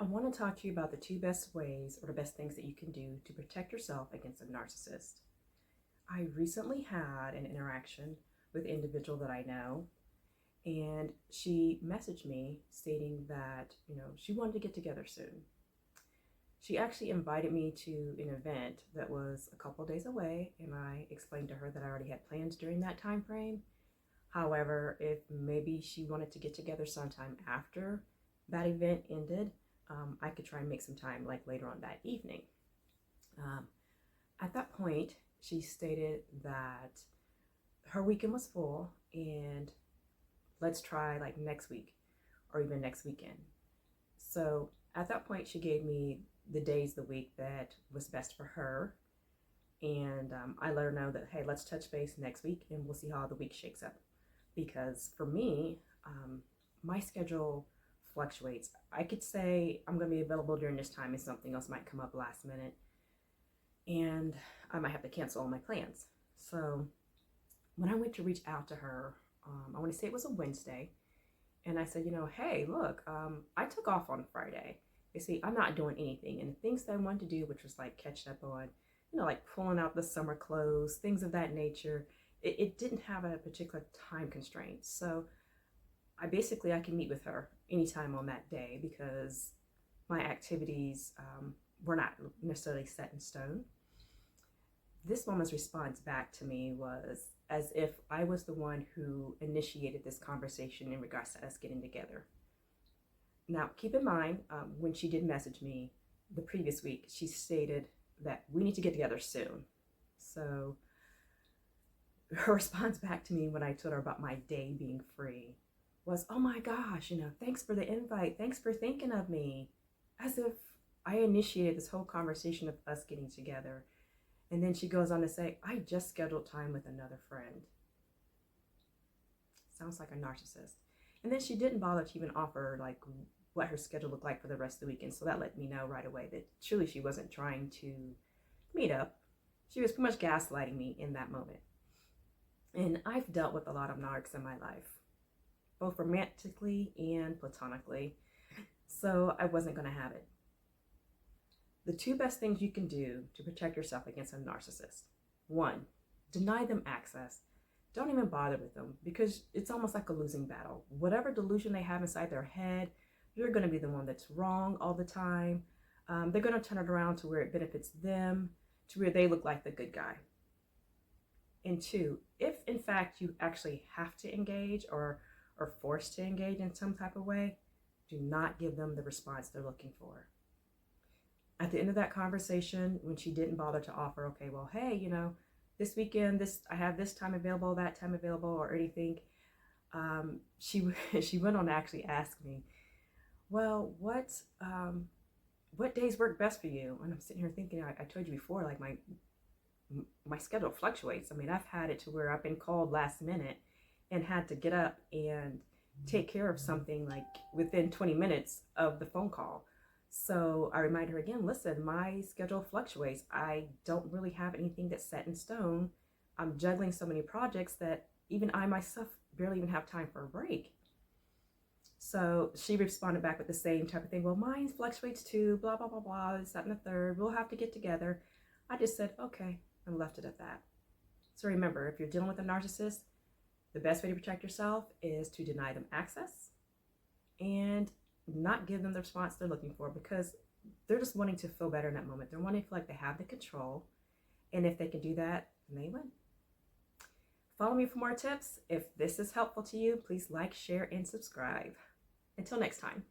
I want to talk to you about the two best ways or the best things that you can do to protect yourself against a narcissist. I recently had an interaction with an individual that I know, and she messaged me stating that, she wanted to get together soon. She actually invited me to an event that was a couple days away, and I explained to her that I already had plans during that time frame. However, if maybe she wanted to get together sometime after that event ended, I could try and make some time like later on that evening. Um, at that point, she stated that her weekend was full and let's try like next week or even next weekend. So at that point, she gave me the days of the week that was best for her. And I let her know that, hey, let's touch base next week and we'll see how the week shakes up. Because for me, my schedule fluctuates. I could say I'm going to be available during this time and something else might come up last minute and I might have to cancel all my plans. So when I went to reach out to her, I want to say it was a Wednesday, and I said, hey, look, I took off on Friday. You see, I'm not doing anything. And the things that I wanted to do, which was like catching up on, like pulling out the summer clothes, things of that nature, it didn't have a particular time constraint. So I can meet with her anytime on that day because my activities were not necessarily set in stone. This woman's response back to me was as if I was the one who initiated this conversation in regards to us getting together. Now, keep in mind, when she did message me the previous week, she stated that we need to get together soon. So her response back to me when I told her about my day being free was, oh my gosh, thanks for the invite. Thanks for thinking of me. As if I initiated this whole conversation of us getting together. And then she goes on to say, I just scheduled time with another friend. Sounds like a narcissist. And then she didn't bother to even offer like what her schedule looked like for the rest of the weekend. So that let me know right away that truly she wasn't trying to meet up. She was pretty much gaslighting me in that moment. And I've dealt with a lot of narcs in my life, both romantically and platonically. So I wasn't going to have it. The two best things you can do to protect yourself against a narcissist. 1, deny them access. Don't even bother with them because it's almost like a losing battle. Whatever delusion they have inside their head, you're going to be the one that's wrong all the time. They're going to turn it around to where it benefits them, to where they look like the good guy. And 2, if in fact you actually have to engage or are forced to engage in some type of way, do not give them the response they're looking for. At the end of that conversation, when she didn't bother to offer, okay, well, hey, this weekend, I have this time available, that time available, or anything, she went on to actually ask me, well, what days work best for you? And I'm sitting here thinking, I told you before, like my schedule fluctuates. I mean, I've had it to where I've been called last minute and had to get up and take care of something like within 20 minutes of the phone call. So I remind her again, listen, my schedule fluctuates. I don't really have anything that's set in stone. I'm juggling so many projects that even I myself barely even have time for a break. So she responded back with the same type of thing. Well, mine fluctuates too, blah, blah, blah, blah, this, that, and the third. We'll have to get together. I just said, okay, and left it at that. So remember, if you're dealing with a narcissist, the best way to protect yourself is to deny them access and not give them the response they're looking for because they're just wanting to feel better in that moment. They're wanting to feel like they have the control. And if they can do that, then they win. Follow me for more tips. If this is helpful to you, please like, share, and subscribe. Until next time.